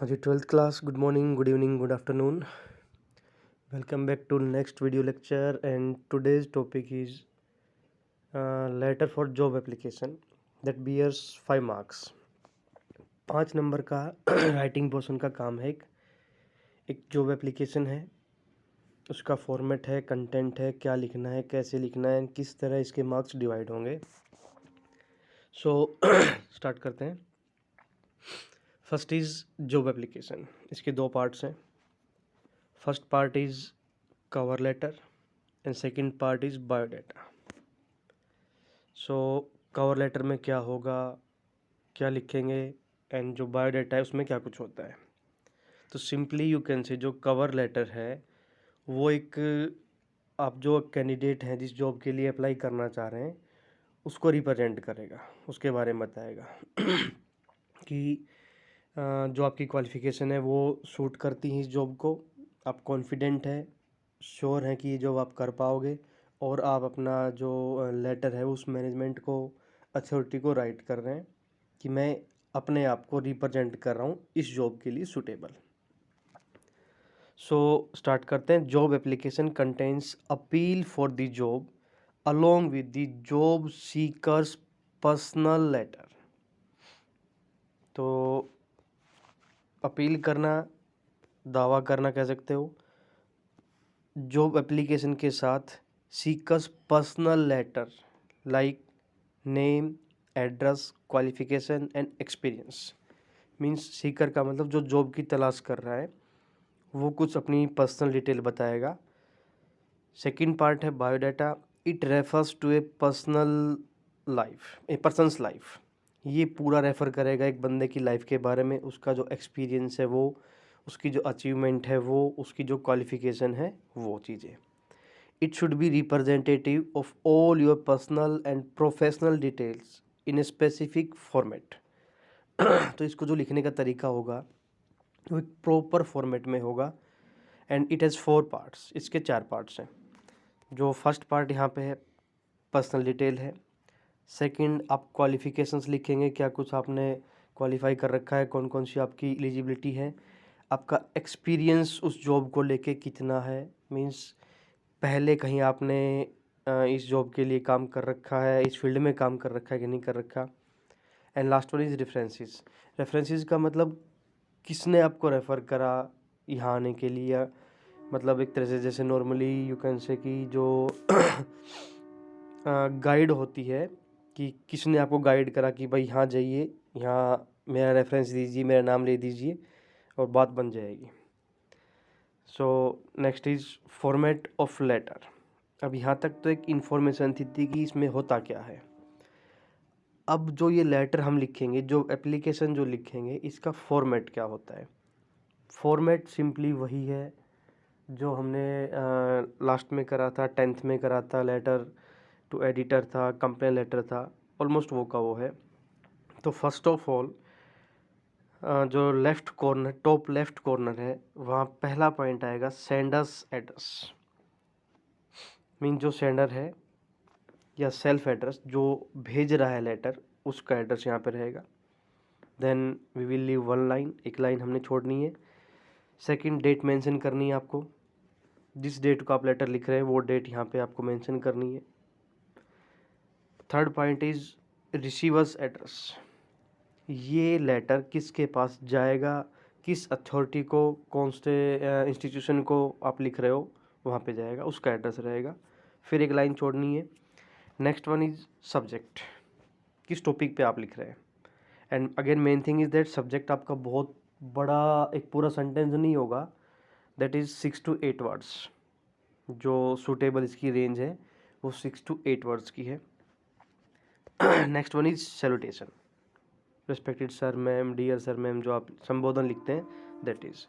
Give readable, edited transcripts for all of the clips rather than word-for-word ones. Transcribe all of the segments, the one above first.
हाँ जी, 12th class, good morning, good evening, good afternoon. Welcome back to next video lecture, and today's topic is letter for job application that bears 5 marks. 5 number का writing portion का काम है. एक job application है, उसका format है, content है, क्या लिखना है, कैसे लिखना है, किस तरह इसके मार्क्स डिवाइड होंगे. सो स्टार्ट करते हैं. First is job application. इसके 2 पार्ट्स हैं. First part is cover letter and second part is biodata. So cover letter में क्या होगा, क्या लिखेंगे, एंड जो बायोडाटा है उसमें क्या कुछ होता है. तो सिंपली यू कैन से जो कवर लेटर है वो एक आप जो कैंडिडेट हैं जिस जॉब के लिए अप्लाई करना चाह रहे हैं उसको रिप्रेजेंट करेगा, उसके बारे में बताएगा कि जो आपकी क्वालिफ़िकेशन है वो सूट करती है इस जॉब को, आप कॉन्फिडेंट हैं, श्योर हैं कि ये जॉब आप कर पाओगे, और आप अपना जो लेटर है उस मैनेजमेंट को, अथॉरिटी को राइट कर रहे हैं कि मैं अपने आप को रिप्रेजेंट कर रहा हूँ इस जॉब के लिए सूटेबल. सो स्टार्ट करते हैं. Job application contains appeal for the job along with the job seekers personal letter. तो अपील करना, दावा करना कह सकते हो. जॉब एप्लीकेशन के साथ seekers personal letter like name, address, qualification and experience. Means seeker का मतलब जो जॉब की तलाश कर रहा है वो कुछ अपनी पर्सनल डिटेल बताएगा. सेकंड पार्ट है biodata. It refers to a personal life, a person's life. ये पूरा रेफ़र करेगा एक बंदे की लाइफ के बारे में, उसका जो एक्सपीरियंस है वो, उसकी जो अचीवमेंट है वो, उसकी जो क्वालिफिकेशन है वो चीज़ें. It should be representative of all your personal and professional details in a specific format. तो इसको जो लिखने का तरीका होगा वो एक प्रॉपर फॉर्मेट में होगा. And it has 4 parts. इसके 4 पार्ट्स हैं. जो फर्स्ट पार्ट यहाँ पे है पर्सनल डिटेल है. सेकंड आप क्वालिफ़िकेशंस लिखेंगे, क्या कुछ आपने क्वालिफ़ाई कर रखा है, कौन कौन सी आपकी एलिजिबिलिटी है. आपका एक्सपीरियंस उस जॉब को लेके कितना है, मींस पहले कहीं आपने इस जॉब के लिए काम कर रखा है, इस फील्ड में काम कर रखा है कि नहीं कर रखा. And last one is references. References का मतलब किसने आपको रेफ़र करा यहाँ आने के लिए. मतलब एक तरह से जैसे नॉर्मली यू कैन से कि जो गाइड होती है कि किसने आपको गाइड करा कि भाई यहाँ जाइए, यहाँ मेरा रेफरेंस दीजिए, मेरा नाम ले दीजिए और बात बन जाएगी. So next is format of letter. अब यहाँ तक तो एक इन्फॉर्मेशन थी कि इसमें होता क्या है. अब जो ये लेटर हम लिखेंगे, जो एप्लीकेशन जो लिखेंगे, इसका फॉर्मेट क्या होता है. फॉर्मेट सिंपली वही है जो हमने लास्ट में करा था, 10th में करा था. लेटर टू एडिटर था, कंप्लेन लेटर था, ऑलमोस्ट वो का वो है. तो फर्स्ट ऑफ ऑल जो left corner, top left corner है, वहाँ पहला पॉइंट आएगा सेंडर्स एड्रेस. मीन जो सेंडर है या सेल्फ एड्रेस जो भेज रहा है लेटर, उसका एड्रेस यहाँ पे रहेगा. Then we will leave 1 line, एक लाइन हमने छोड़नी है. सेकंड डेट मेंशन करनी है आपको, जिस डेट को आप लेटर लिख रहे हैं वो डेट यहाँ पे आपको मेंशन करनी है. Third point is receiver's address. ये लेटर किसके पास जाएगा, किस अथॉरिटी को, कौन से इंस्टीट्यूशन को आप लिख रहे हो वहाँ पे जाएगा, उसका एड्रेस रहेगा. फिर एक लाइन छोड़नी है. नेक्स्ट वन इज़ सब्जेक्ट, किस टॉपिक पे आप लिख रहे हैं. And again main thing is that subject आपका बहुत बड़ा एक पूरा सेंटेंस नहीं होगा. That is 6 to 8 words. जो सूटेबल इसकी रेंज है वो 6 to 8 वर्ड्स की है. Next one is salutation. Respected sir ma'am, dear sir ma'am, जो आप संबोधन लिखते हैं that is.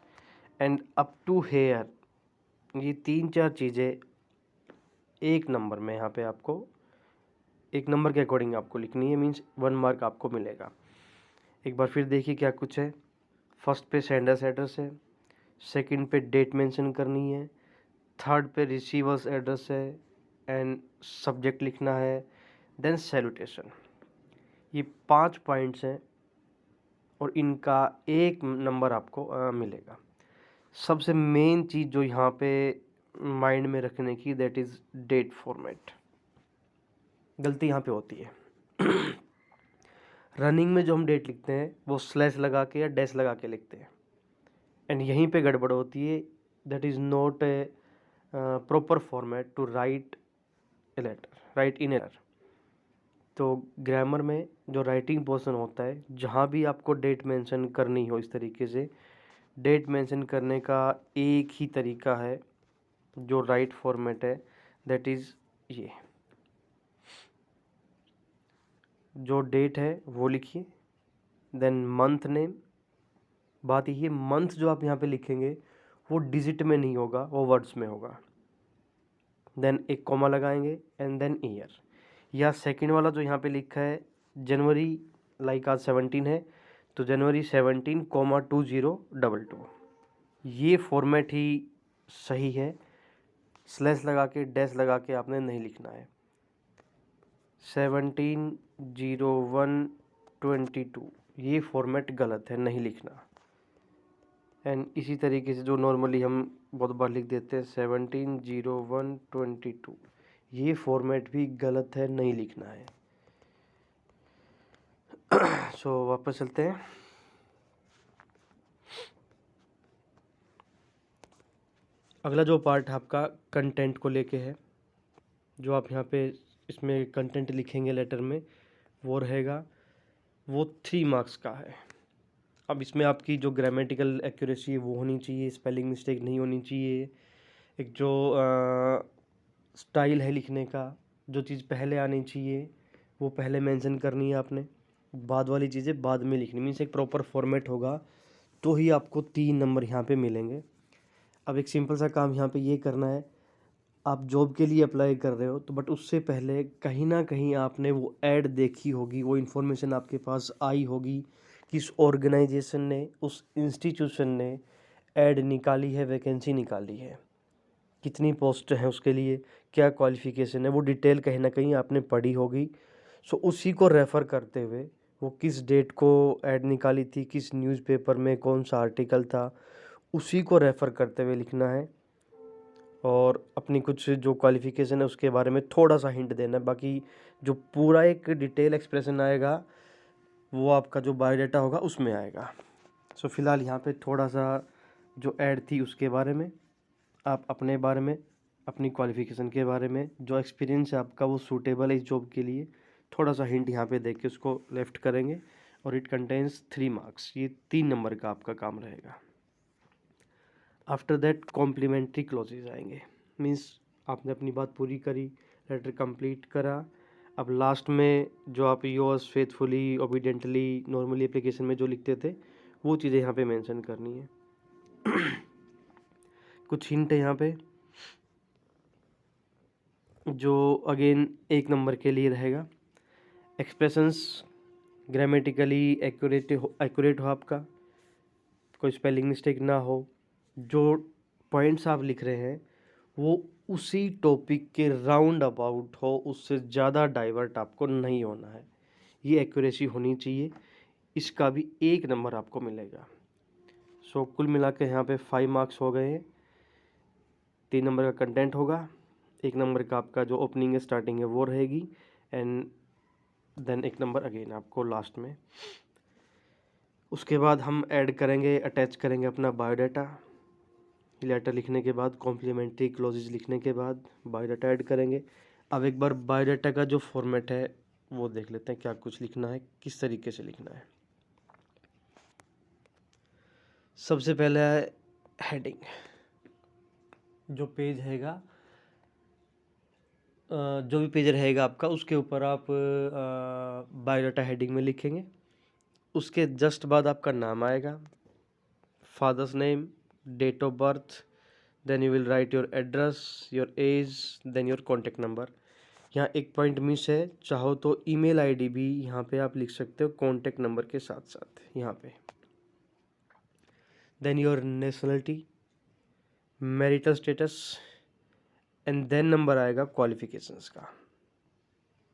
And up to here, ये 3-4 चीज़ें एक नंबर में यहाँ पे आपको एक नंबर के अकॉर्डिंग आपको लिखनी है. मीन्स 1 मार्क आपको मिलेगा. एक बार फिर देखिए क्या कुछ है. फर्स्ट पे सेंडर्स एड्रेस है, सेकंड पे डेट मेंशन करनी है, थर्ड पे रिसीवर्स एड्रेस है, एंड सब्जेक्ट लिखना है, देन सैल्यूटेशन. ये 5 पॉइंट्स हैं और इनका 1 नंबर आपको मिलेगा। सबसे मेन चीज़ जो यहाँ पे माइंड में रखने की, दैट इज़ डेट फॉर्मेट। गलती यहाँ पे होती है रनिंग में जो हम डेट लिखते हैं वो स्लैश लगा के या डैश लगा के लिखते हैं, एंड यहीं पे गड़बड़ होती है। That is not a proper format to write a letter, write in error. तो ग्रामर में जो राइटिंग पोर्शन होता है, जहाँ भी आपको डेट मेंशन करनी हो, इस तरीके से डेट मेंशन करने का एक ही तरीका है जो राइट फॉर्मेट है, दैट इज़ ये। जो डेट है वो लिखिए, देन मंथ नेम। बात ये, मंथ जो आप यहाँ पे लिखेंगे वो डिजिट में नहीं होगा, वो वर्ड्स में होगा। देन एक कॉमा लगाएंगे एंड देन ईयर। या सेकंड वाला जो यहाँ पे लिखा है जनवरी, लाइक आज 17 है तो जनवरी 17, 2022, ये फॉर्मेट ही सही है। स्लैश लगा के डैश लगा के आपने नहीं लिखना है। 17/01/22 ये फॉर्मेट गलत है, नहीं लिखना। एंड इसी तरीके से जो नॉर्मली हम बहुत बार लिख देते हैं 17/01/22, ये फॉर्मेट भी गलत है, नहीं लिखना है। सो वापस चलते हैं। अगला जो पार्ट आपका कंटेंट को लेके है, जो आप यहाँ पे इसमें कंटेंट लिखेंगे लेटर में, वो रहेगा, वो 3 मार्क्स का है। अब इसमें आपकी जो ग्रामेटिकल एक्यूरेसी है वो होनी चाहिए, स्पेलिंग मिस्टेक नहीं होनी चाहिए। एक जो स्टाइल है लिखने का, जो चीज़ पहले आनी चाहिए वो पहले मेंशन करनी है आपने, बाद वाली चीज़ें बाद में लिखनी। मीन्स एक प्रॉपर फॉर्मेट होगा तो ही आपको 3 नंबर यहाँ पे मिलेंगे। अब एक सिंपल सा काम यहाँ पे ये करना है, आप जॉब के लिए अप्लाई कर रहे हो तो बट उससे पहले कहीं ना कहीं आपने वो ऐड देखी होगी, वो इन्फॉर्मेशन आपके पास आई होगी, किस ऑर्गेनाइजेशन ने, उस इंस्टीट्यूशन ने ऐड निकाली है, वैकेंसी निकाली है, कितनी पोस्ट हैं उसके लिए, क्या क्वालिफ़िकेशन है, वो डिटेल कहीं ना कहीं आपने पढ़ी होगी। सो उसी को रेफ़र करते हुए, वो किस डेट को ऐड निकाली थी, किस न्यूज़पेपर में कौन सा आर्टिकल था, उसी को रेफ़र करते हुए लिखना है। और अपनी कुछ जो क्वालिफ़िकेशन है उसके बारे में थोड़ा सा हिंट देना है। बाकी जो पूरा एक डिटेल एक्सप्रेशन आएगा वो आपका जो बायोडाटा होगा उसमें आएगा। सो फ़िलहाल यहाँ पे थोड़ा सा जो ऐड थी उसके बारे में, आप अपने बारे में, अपनी क्वालिफ़िकेशन के बारे में, जो एक्सपीरियंस है आपका वो सूटेबल है इस जॉब के लिए, थोड़ा सा हिंट यहाँ पे देख के उसको लेफ्ट करेंगे। और इट कंटेन्स 3 मार्क्स, ये 3 नंबर का आपका काम रहेगा। आफ्टर दैट कॉम्प्लीमेंट्री क्लॉजेज आएंगे। मीन्स आपने अपनी बात पूरी करी, लेटर कंप्लीट करा, अब लास्ट में जो आप yours faithfully, obediently, normally application में जो लिखते थे वो चीज़ें यहाँ पे मेंशन करनी है। कुछ हिंट है यहाँ पे जो अगेन 1 नंबर के लिए रहेगा। एक्सप्रेशंस ग्रामेटिकली एक्यूरेट हो आपका, कोई स्पेलिंग मिस्टेक ना हो, जो पॉइंट्स आप लिख रहे हैं वो उसी टॉपिक के राउंड अबाउट हो, उससे ज़्यादा डाइवर्ट आपको नहीं होना है, ये एक्यूरेसी होनी चाहिए। इसका भी 1 नंबर आपको मिलेगा। सो कुल मिला के यहाँ पे 5 मार्क्स हो गए हैं। 3 नंबर का कंटेंट होगा, 1 नंबर का आपका जो ओपनिंग है, स्टार्टिंग है वो रहेगी, एंड देन 1 नंबर अगेन आपको लास्ट में। उसके बाद हम ऐड करेंगे, अटैच करेंगे अपना बायोडाटा। लेटर लिखने के बाद, कॉम्प्लीमेंट्री क्लॉजेज लिखने के बाद बायोडाटा ऐड करेंगे। अब एक बार बायोडाटा का जो फॉर्मेट है वो देख लेते हैं, क्या कुछ लिखना है, किस तरीके से लिखना है। सबसे पहले है हेडिंग। जो पेज रहेगा, जो भी पेज रहेगा आपका, उसके ऊपर आप बायोडाटा हेडिंग में लिखेंगे। उसके जस्ट बाद आपका नाम आएगा, father's name, date of birth, then you will write your address, your age, then your contact number. यहाँ एक पॉइंट मिस है, चाहो तो ईमेल आईडी भी यहाँ पे आप लिख सकते हो कॉन्टेक्ट नंबर के साथ साथ यहाँ पे। Then your nationality, marital status, and then number आएगा क्वालिफिकेशंस का।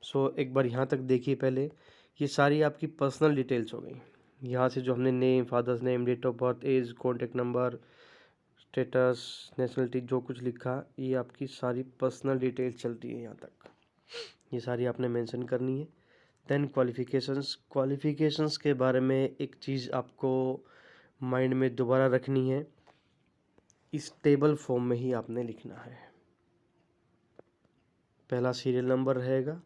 सो एक बार यहाँ तक देखिए पहले, ये सारी आपकी पर्सनल डिटेल्स हो गई। यहाँ से जो हमने name, father's name, date of birth, age, contact number, status, nationality जो कुछ लिखा, ये आपकी सारी पर्सनल डिटेल चल रही है यहाँ तक। ये सारी आपने मेंशन करनी है। देन क्वालिफ़िकेशंस के बारे में एक चीज़ आपको माइंड में दोबारा रखनी है, इस टेबल फॉर्म में ही आपने लिखना है। पहला सीरियल नंबर रहेगा।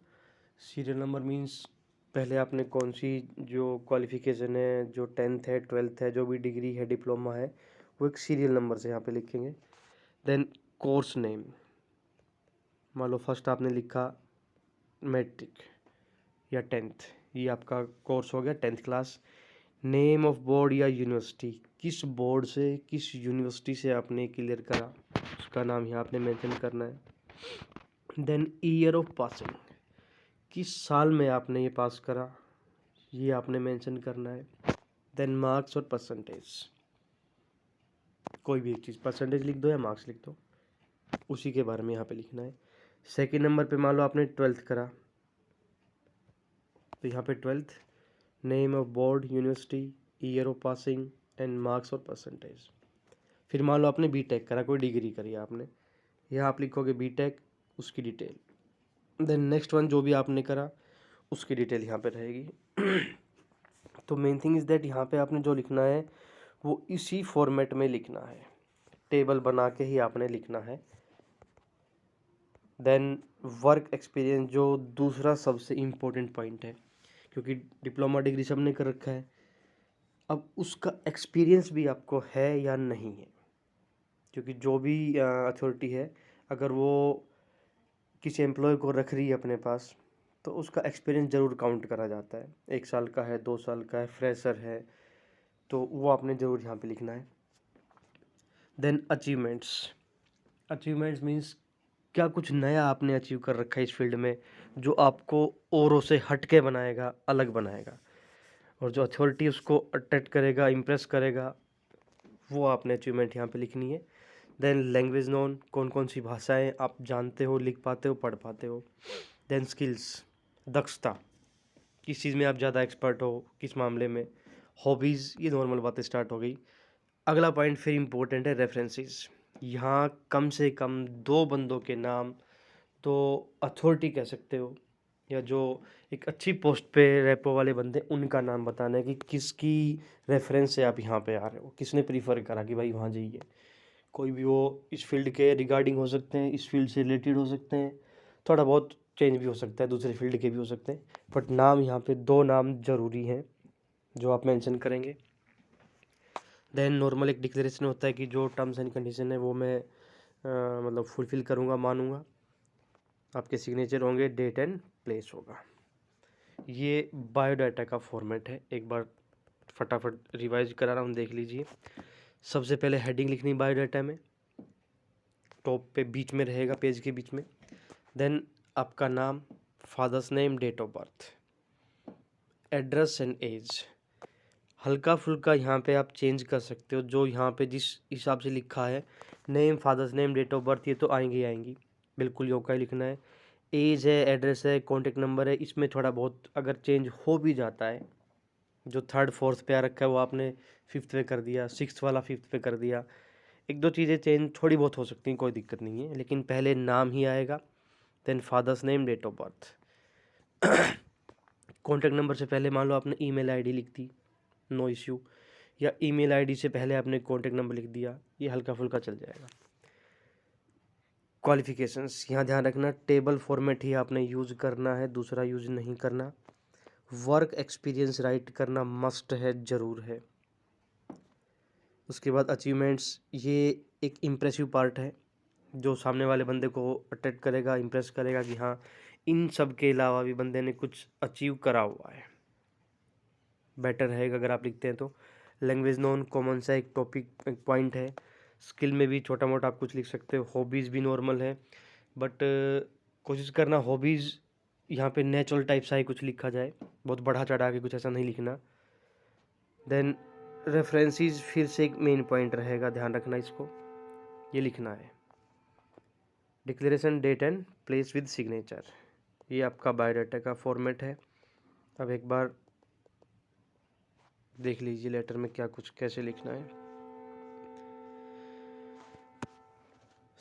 सीरियल नंबर मीन्स पहले आपने कौन सी जो क्वालिफ़िकेशन है, जो 10th है, 12th है, जो भी डिग्री है, डिप्लोमा है, वो एक सीरियल नंबर से यहाँ पे लिखेंगे। देन कोर्स नेम, मान लो फर्स्ट आपने लिखा मैट्रिक या 10th, ये आपका कोर्स हो गया 10th class. Name of board या यूनिवर्सिटी, किस बोर्ड से, किस यूनिवर्सिटी से आपने क्लियर करा, उसका नाम यहाँ आपने मेंशन करना है। देन ईयर ऑफ पासिंग, किस साल में आपने ये पास करा, ये आपने मेंशन करना है। देन मार्क्स और परसेंटेज, कोई भी एक चीज़, परसेंटेज लिख दो या मार्क्स लिख दो, उसी के बारे में यहाँ पे लिखना है। सेकेंड नंबर पे मान लो आपने 12th करा, तो यहाँ पे 12th, name of board, university, year of passing and marks और परसेंटेज। फिर मान लो आपने बीटेक करा, कोई डिग्री करी आपने, यहाँ आप लिखोगे बीटेक, उसकी डिटेल। देन नेक्स्ट वन जो भी आपने करा उसकी डिटेल यहाँ पे रहेगी। तो मेन थिंग इज़ दैट यहाँ पे आपने जो लिखना है वो इसी फॉर्मेट में लिखना है, टेबल बना के ही आपने लिखना है। देन वर्क एक्सपीरियंस, जो दूसरा सबसे इम्पोर्टेंट पॉइंट है, क्योंकि डिप्लोमा डिग्री सबने कर रखा है, अब उसका एक्सपीरियंस भी आपको है या नहीं है, क्योंकि जो भी अथॉरिटी है अगर वो किसी एम्प्लॉय को रख रही है अपने पास, तो उसका एक्सपीरियंस ज़रूर काउंट करा जाता है। 1 साल का है, 2 साल का है, फ्रेशर है, तो वो आपने ज़रूर यहाँ पे लिखना है। देन अचीवमेंट्स मीन्स क्या कुछ नया आपने अचीव कर रखा है इस फील्ड में, जो आपको औरों से हट के बनाएगा, अलग बनाएगा, और जो अथॉरिटी उसको अट्रैक्ट करेगा, इम्प्रेस करेगा, वो आपने अचीवमेंट यहाँ पे लिखनी है। देन लैंग्वेज नोन, कौन कौन सी भाषाएं आप जानते हो, लिख पाते हो, पढ़ पाते हो। देन स्किल्स, दक्षता, किस चीज़ में आप ज़्यादा एक्सपर्ट हो, किस मामले में। हॉबीज़, ये नॉर्मल बातें स्टार्ट हो गई। अगला पॉइंट फिर इम्पोर्टेंट है, रेफरेंसेस। यहाँ कम से कम 2 बंदों के नाम, तो अथॉरिटी कह सकते हो, या जो एक अच्छी पोस्ट पे रेपो वाले बंदे, उनका नाम बताना है कि किसकी रेफरेंस से आप यहाँ पे आ रहे हो, किसने प्रीफर करा कि भाई वहाँ जाइए। कोई भी वो इस फील्ड के रिगार्डिंग हो सकते हैं, इस फील्ड से रिलेटेड हो सकते हैं, थोड़ा बहुत चेंज भी हो सकता है, दूसरे फील्ड के भी हो सकते हैं, बट नाम यहाँ पे 2 नाम ज़रूरी हैं जो आप मेंशन करेंगे। देन नॉर्मल एक डिक्लेरेशन होता है कि जो टर्म्स एंड कंडीशन है वो मैं मतलब फुलफ़िल करूँगा, मानूँगा। आपके सिग्नेचर होंगे, डेट एंड प्लेस होगा। ये बायोडाटा का फॉर्मेट है, एक बार फटाफट रिवाइज करा रहा हूँ, देख लीजिए। सबसे पहले हेडिंग लिखनी बायोडाटा में, टॉप पे बीच में रहेगा, पेज के बीच में। देन आपका नाम, father's name, date of birth, address and age. हल्का फुल्का यहाँ पे आप चेंज कर सकते हो, जो यहाँ पे जिस हिसाब से लिखा है, name, father's name, date of birth, ये तो आएंगी ही आएंगी, बिल्कुल योगा ही लिखना है। एज है, एड्रेस है, कॉन्टेक्ट नंबर है, इसमें थोड़ा बहुत अगर चेंज हो भी जाता है, जो 3rd 4th पे आ रखा है वो आपने 5th पे कर दिया, 6th वाला 5th पे कर दिया, 1-2 चीज़ें चेंज थोड़ी बहुत हो सकती हैं, कोई दिक्कत नहीं है, लेकिन पहले नाम ही आएगा। Then father's name, date of birth. Contact number से पहले मान लो आपने ईमेल आईडी लिख दी, नो इश्यू, या ईमेल आईडी से पहले आपने कॉन्टैक्ट नंबर लिख दिया, ये हल्का फुल्का चल जाएगा। क्वालिफिकेशंस, यहाँ ध्यान रखना, टेबल फॉर्मेट ही आपने यूज़ करना है, दूसरा यूज़ नहीं करना। वर्क एक्सपीरियंस राइट करना मस्ट है, ज़रूर है। उसके बाद अचीवमेंट्स, ये एक इम्प्रेसिव पार्ट है जो सामने वाले बंदे को अट्रैक्ट करेगा, इम्प्रेस करेगा कि हाँ, इन सब के अलावा भी बंदे ने कुछ अचीव करा हुआ है, बेटर रहेगा अगर आप लिखते हैं तो। लैंग्वेज नॉन, कॉमन सा एक टॉपिक, एक पॉइंट है। स्किल में भी छोटा मोटा आप कुछ लिख सकते हो। हॉबीज़ भी नॉर्मल है, बट कोशिश करना हॉबीज़ यहाँ पे नेचुरल टाइप सा ही कुछ लिखा जाए, बहुत बढ़ा चढ़ा के कुछ ऐसा नहीं लिखना। देन रेफरेंसेस फिर से एक मेन पॉइंट रहेगा, ध्यान रखना इसको, ये लिखना है। Declaration, date and place with signature, ये आपका बायोडाटा का फॉर्मेट है। अब एक बार देख लीजिए लेटर में क्या कुछ कैसे लिखना है।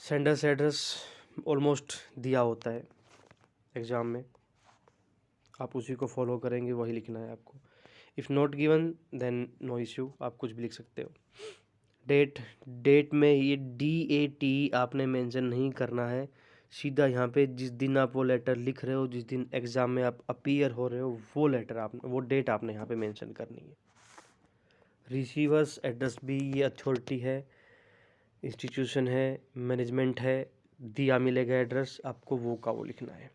सेंडर्स एड्रेस ऑलमोस्ट दिया होता है एग्ज़ाम में, आप उसी को फॉलो करेंगे, वही लिखना है आपको। If not given then no issue, आप कुछ भी लिख सकते हो। डेट में ये DAT आपने मेंशन नहीं करना है, सीधा यहाँ पे जिस दिन आप वो लेटर लिख रहे हो, जिस दिन एग्ज़ाम में आप अपीयर हो रहे हो, वो डेट आपने यहाँ पे मेंशन करनी है। रिसीवर्स एड्रेस भी ये अथॉरिटी है, इंस्टीट्यूशन है, मैनेजमेंट है, दिया मिलेगा एड्रेस, आपको वो का वो लिखना है।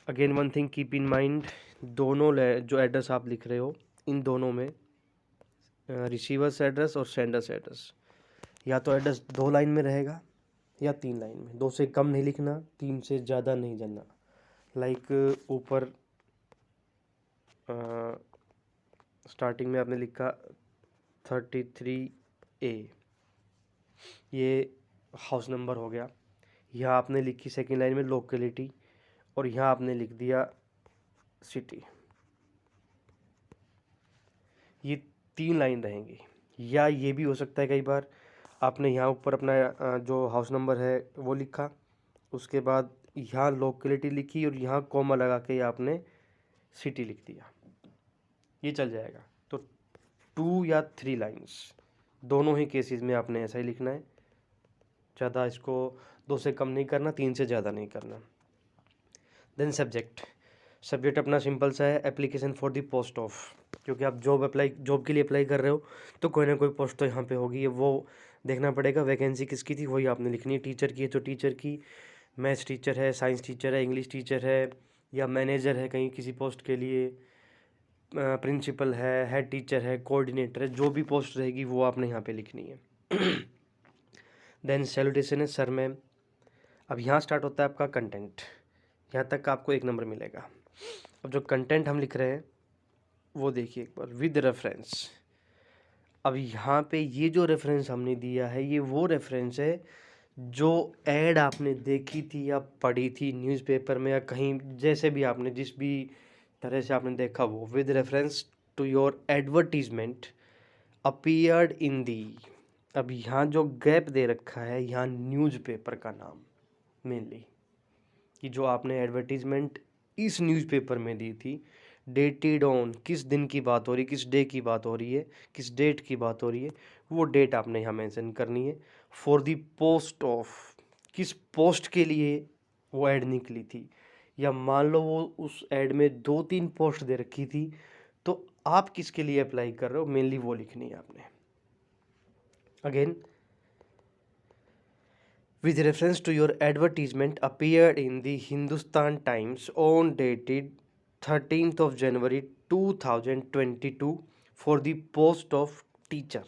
Again one thing keep in mind, दोनों जो एड्रेस आप लिख रहे हो, इन दोनों में रिसीवर्स एड्रेस और सेंडर्स एड्रेस, या तो एड्रेस 2 लाइन में रहेगा या 3 लाइन में, 2 से कम नहीं लिखना, 3 से ज़्यादा नहीं जाना। लाइक ऊपर स्टार्टिंग में आपने लिखा 33A, ये हाउस नंबर हो गया। यहाँ आपने लिखी सेकेंड लाइन में लोकेलिटी, और यहाँ आपने लिख दिया सिटी। ये 3 लाइन रहेंगी। या ये भी हो सकता है कई बार आपने यहाँ ऊपर अपना जो हाउस नंबर है वो लिखा, उसके बाद यहाँ लोकेलिटी लिखी और यहाँ कॉमा लगा के आपने सिटी लिख दिया, ये चल जाएगा। तो 2 या 3 लाइंस, दोनों ही केसेस में आपने ऐसा ही लिखना है, ज़्यादा इसको 2 से कम नहीं करना, 3 से ज़्यादा नहीं करना। देन सब्जेक्ट अपना सिंपल सा है, application for the post of, क्योंकि आप जॉब के लिए अप्लाई कर रहे हो तो कोई ना कोई पोस्ट तो यहाँ पे होगी, वो देखना पड़ेगा। वैकेंसी किसकी थी वही आपने लिखनी है। टीचर की है तो टीचर की, मैथ्स टीचर है, साइंस टीचर है, इंग्लिश टीचर है, या मैनेजर है कहीं किसी पोस्ट के लिए, प्रिंसिपल है, हेड टीचर है, कोऑर्डिनेटर है, जो भी पोस्ट रहेगी वो आपने यहाँ पे लिखनी है। देन सैल्यूटेशन है सर मैम। अब यहाँ स्टार्ट होता है आपका कंटेंट, यहाँ तक का आपको 1 नंबर मिलेगा। अब जो कंटेंट हम लिख रहे हैं वो देखिए एक बार, विद रेफरेंस। अब यहाँ पे ये जो रेफरेंस हमने दिया है, ये वो रेफरेंस है जो ऐड आपने देखी थी या पढ़ी थी न्यूज़पेपर में, या कहीं जैसे भी आपने जिस भी तरह से आपने देखा, वो with reference to your advertisement appeared in the. अब यहाँ जो गैप दे रखा है, यहाँ न्यूज़पेपर का नाम मेनली, कि जो आपने एडवर्टीजमेंट इस न्यूज़पेपर में दी थी, डेटेड ऑन, किस दिन की बात हो रही, किस डे की बात हो रही है, किस डेट की बात हो रही है, वो डेट आपने यहाँ मेंशन करनी है। फॉर द पोस्ट ऑफ, किस पोस्ट के लिए वो ऐड निकली थी, या मान लो वो उस ऐड में 2-3 पोस्ट दे रखी थी, तो आप किसके लिए अप्लाई कर रहे हो, मेनली वो लिखनी है आपने। Again, with reference to your advertisement appeared in the Hindustan Times on dated 13th of January 2022 for the post of teacher।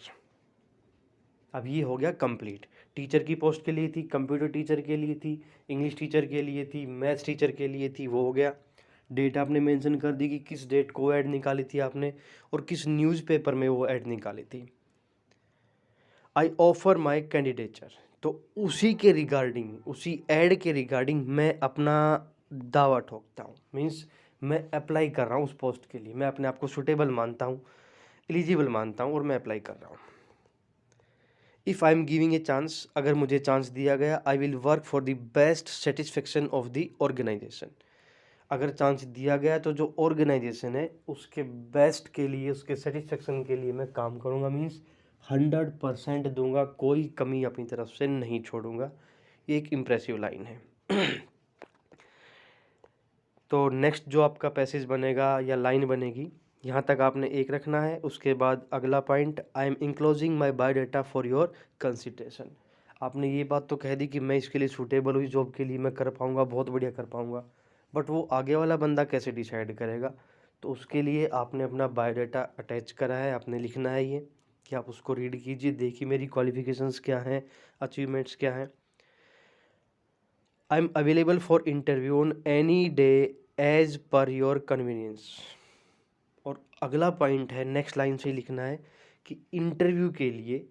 अब ये हो गया कंप्लीट। टीचर की पोस्ट के लिए थी, कंप्यूटर टीचर के लिए थी, इंग्लिश टीचर के लिए थी, मैथ्स टीचर के लिए थी, वो हो गया। डेट आपने मेंशन कर दी कि किस डेट को ऐड निकाली थी आपने और किस न्यूज़पेपर में वो ऐड निकाली थी। आई ऑफर माई कैंडिडेचर, तो उसी के रिगार्डिंग, उसी ऐड के रिगार्डिंग मैं अपना दावा ठोकता हूँ। मीन्स मैं अप्लाई कर रहा हूँ उस पोस्ट के लिए, मैं अपने आप को सूटेबल मानता हूँ, एलिजिबल मानता हूँ, और मैं अप्लाई कर रहा हूँ। If I am giving a chance, अगर मुझे चांस दिया गया, I will work for the best satisfaction of the organisation. अगर चांस दिया गया तो जो ऑर्गेनाइजेशन है उसके बेस्ट के लिए, उसके सेटिस्फेक्शन के लिए मैं काम करूँगा। मीन्स 100% दूंगा, कोई कमी अपनी तरफ से नहीं छोड़ूंगा। ये एक इम्प्रेसिव लाइन है। तो नेक्स्ट जो आपका पैसेज बनेगा या लाइन बनेगी, यहाँ तक आपने एक रखना है। उसके बाद अगला point, I am enclosing my biodata for your consideration. आपने ये बात तो कह दी कि मैं इसके लिए सूटेबल हुई, जॉब के लिए मैं कर पाऊँगा, बहुत बढ़िया कर पाऊँगा, बट वो आगे वाला बंदा कैसे डिसाइड करेगा? तो उसके लिए आपने अपना बायोडाटा अटैच करा है, आपने लिखना है ये, कि आप उसको रीड कीजिए, देखिए मेरी क्वालिफिकेशंस क्या हैं, अचीवमेंट्स क्या हैं। I am available for interview on any day as per your convenience. और अगला पॉइंट है, नेक्स्ट लाइन से लिखना है कि इंटरव्यू के लिए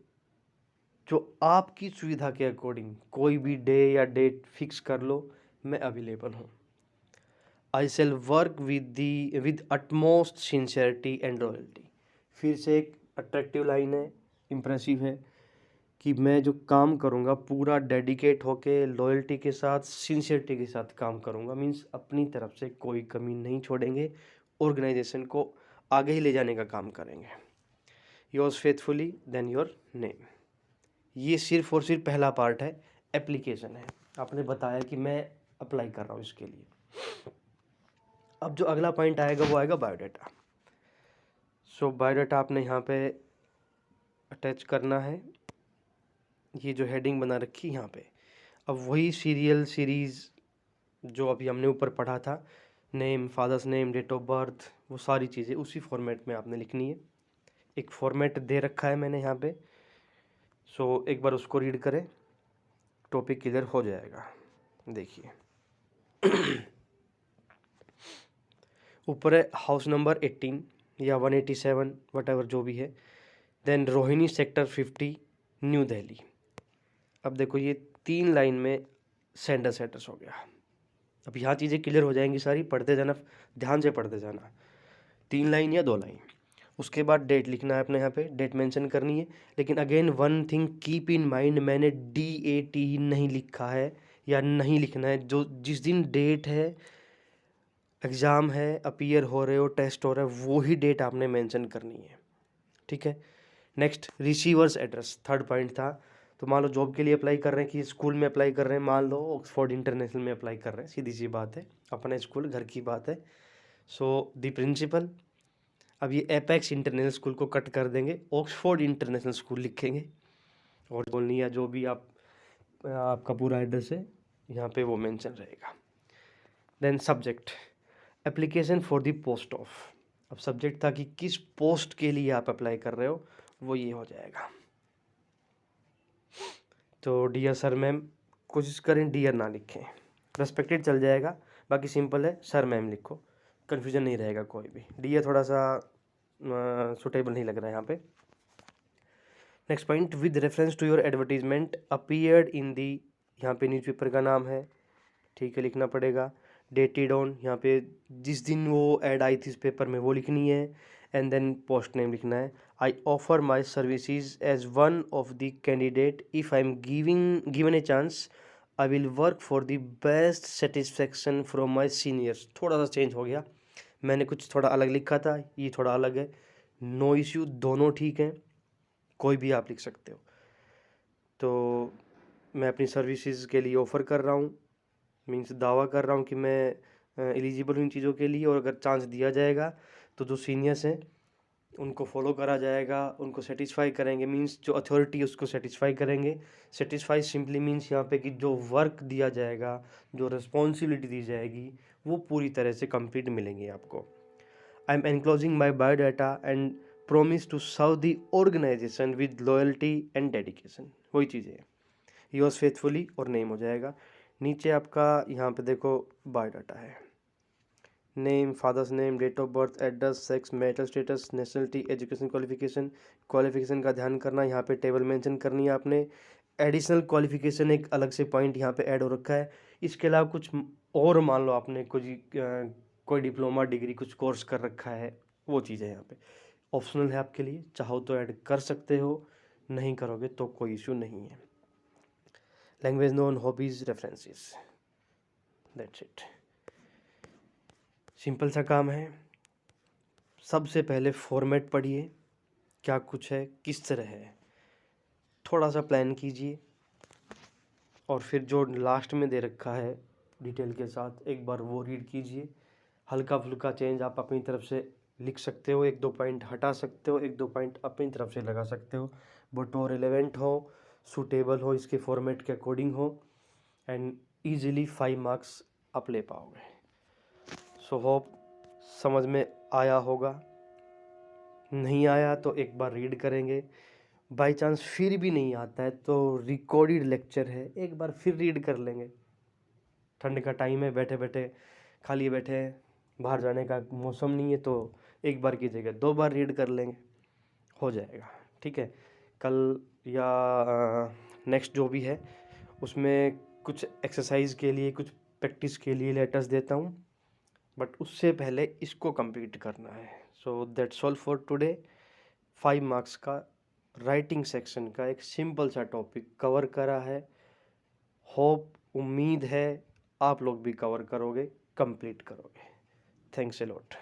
जो आपकी सुविधा के अकॉर्डिंग कोई भी डे या डेट फिक्स कर लो, मैं अवेलेबल हूँ। I shall work with utmost sincerity and loyalty. फिर से एक अट्रैक्टिव लाइन है, इम्प्रेसिव है कि मैं जो काम करूँगा पूरा डेडिकेट होके लॉयल्टी के साथ सिंसियरिटी के साथ काम करूँगा। मीन्स अपनी तरफ से कोई कमी नहीं छोड़ेंगे, ऑर्गेनाइजेशन को आगे ही ले जाने का काम करेंगे। Yours faithfully then your name. ये सिर्फ और सिर्फ पहला पार्ट है, एप्लीकेशन है। आपने बताया कि मैं अप्लाई कर रहा हूँ इसके लिए। अब जो अगला पॉइंट आएगा वो आएगा बायोडाटा। सो बायोडाटा आपने यहाँ पे अटैच करना है, ये जो हेडिंग बना रखी यहाँ पे। अब वही सीरियल सीरीज़ जो अभी हमने ऊपर पढ़ा था, name, father's name, date of birth, वो सारी चीज़ें उसी फॉर्मेट में आपने लिखनी है। एक फॉर्मेट दे रखा है मैंने यहाँ पे, सो एक बार उसको रीड करें, टॉपिक क्लियर हो जाएगा। देखिए ऊपर है हाउस नंबर 18 या 187 वट जो भी है, then Rohini sector 50 New Delhi. अब देखो ये 3 लाइन में सेंडर्स एड्रेस हो गया। अब यहाँ चीज़ें क्लियर हो जाएंगी सारी, पढ़ते जाना, ध्यान से पढ़ते जाना। 3 लाइन या 2 लाइन, उसके बाद डेट लिखना है अपने यहाँ पे, डेट मेंशन करनी है। लेकिन again one thing keep in mind, मैंने DAT नहीं लिखा है या नहीं लिखना है। जो जिस दिन डेट है, एग्ज़ाम है, अपीयर हो रहे हो, टेस्ट हो रहा है, वो ही डेट आपने मेंशन करनी है, ठीक है। Next receiver's address, third point था। तो मान लो जॉब के लिए अप्लाई कर रहे हैं, कि स्कूल में अप्लाई कर रहे हैं, मान लो ऑक्सफोर्ड इंटरनेशनल में अप्लाई कर रहे हैं, सीधी सी बात है, अपना स्कूल घर की बात है। सो द प्रिंसिपल, अब ये एपेक्स इंटरनेशनल स्कूल को कट कर देंगे, ऑक्सफोर्ड इंटरनेशनल स्कूल लिखेंगे, और बोलनी या जो भी आपका पूरा एड्रेस है यहाँ पे वो मेंशन रहेगा। Then subject, application for the post of. अब सब्जेक्ट था कि किस पोस्ट के लिए आप अप्लाई कर रहे हो, वो ये हो जाएगा। तो डियर सर मैम, कोशिश करें डियर ना लिखें, रेस्पेक्टेड चल जाएगा, बाकी सिंपल है सर मैम लिखो, कन्फ्यूजन नहीं रहेगा कोई भी। डियर थोड़ा सा सुटेबल नहीं लग रहा है यहाँ पे। Next point, with reference to your advertisement appeared in the, यहाँ पे न्यूज़पेपर का नाम है, ठीक है, लिखना पड़ेगा। डेटेड ऑन, यहाँ पे जिस दिन वो ऐड आई थी इस पेपर में वो लिखनी है। एंड देन पोस्ट नेम लिखना है। I offer my services as one of the candidate, if I am given a chance I will work for the best satisfaction from my seniors. थोड़ा सा चेंज हो गया, मैंने कुछ थोड़ा अलग लिखा था, ये थोड़ा अलग है। नो इश्यू, दोनों ठीक हैं, कोई भी आप लिख सकते हो। तो मैं अपनी सर्विसेज के लिए ऑफ़र कर रहा हूँ, मीन्स दावा कर रहा हूँ कि मैं एलिजिबल हूँ इन चीज़ों के लिए, और अगर चांस दिया जाएगा तो जो सीनियर्स हैं उनको फॉलो करा जाएगा, उनको सेटिस्फाई करेंगे, मीन्स जो अथॉरिटी है उसको सेटिस्फाई करेंगे। सेटिस्फाई सिंपली मीन्स यहाँ पे कि जो वर्क दिया जाएगा, जो रिस्पॉन्सिबिलिटी दी जाएगी, वो पूरी तरह से कंप्लीट मिलेंगी आपको। I am enclosing my biodata and promise to serve the organisation with loyalty and dedication, वही चीज़ें हैं। योर्स फेथफुली और नेम हो जाएगा। नीचे आपका यहाँ पे देखो बायोडाटा है, name, father's name, date of birth, address, sex, marital status, nationality, education qualification. Qualification का ध्यान करना, यहाँ पे टेबल मेंशन करनी है आपने। एडिशनल क्वालिफिकेशन एक अलग से पॉइंट यहाँ पे ऐड हो रखा है। इसके अलावा कुछ और मान लो आपने कुछ कोई डिप्लोमा डिग्री कुछ कोर्स कर रखा है, वो चीज़ है यहाँ पे, ऑप्शनल है आपके लिए, चाहो तो ऐड कर सकते हो, नहीं करोगे तो कोई इशू नहीं है। Language known, hobbies, references, that's it. Simple सा काम है। सबसे पहले फॉर्मेट पढ़िए, क्या कुछ है, किस तरह है, थोड़ा सा प्लान कीजिए, और फिर जो लास्ट में दे रखा है डिटेल के साथ एक बार वो रीड कीजिए। हल्का फुल्का चेंज आप अपनी तरफ से लिख सकते हो, 1-2 पॉइंट हटा सकते हो, 1-2 पॉइंट अपनी तरफ से लगा सकते हो, बट वो रिलेवेंट हो, सूटेबल हो, इसके फॉर्मेट के अकॉर्डिंग हो, एंड ईजिली 5 मार्क्स आप ले पाओगे। सो होप समझ में आया होगा, नहीं आया तो एक बार रीड करेंगे, बाई चांस फिर भी नहीं आता है तो रिकॉर्डेड लेक्चर है, एक बार फिर रीड कर लेंगे। ठंड का टाइम है, बैठे बैठे खाली बैठे हैं, बाहर जाने का मौसम नहीं है, तो एक बार की जगह 2 बार रीड कर लेंगे, हो जाएगा, ठीक है। कल या नेक्स्ट जो भी है उसमें कुछ एक्सरसाइज के लिए, कुछ प्रैक्टिस के लिए लेटर्स देता हूँ, बट उससे पहले इसको कंप्लीट करना है। So that's all for today. 5 marks का राइटिंग सेक्शन का एक सिंपल सा टॉपिक कवर करा है। होप, उम्मीद है आप लोग भी कवर करोगे, कंप्लीट करोगे। Thanks a lot.